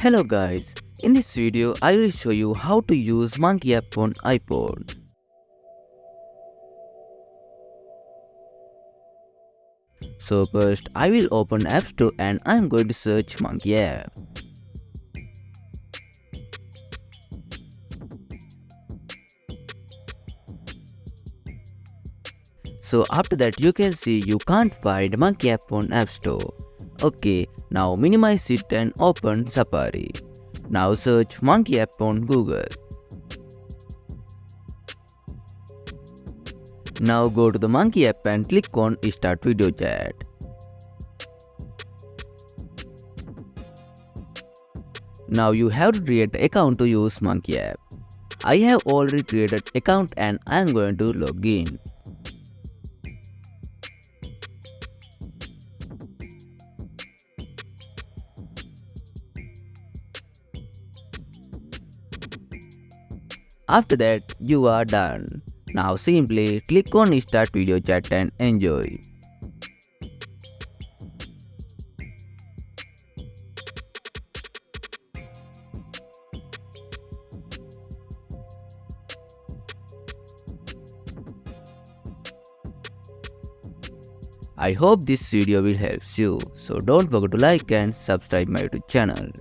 Hello guys, in this video I will show you how to use Monkey app on iPhone. So first I will open App Store and I am going to search Monkey app. So after that you can see you can't find Monkey app on App Store. Okay, now minimize it and open Safari. Now search Monkey app on Google. Now go to the Monkey app and click on Start Video Chat. Now you have to create an account to use Monkey app. I have already created account and I am going to log in. After that, you are done. Now simply click on Start Video Chat and enjoy. I hope this video will help you. So don't forget to like and subscribe my YouTube channel.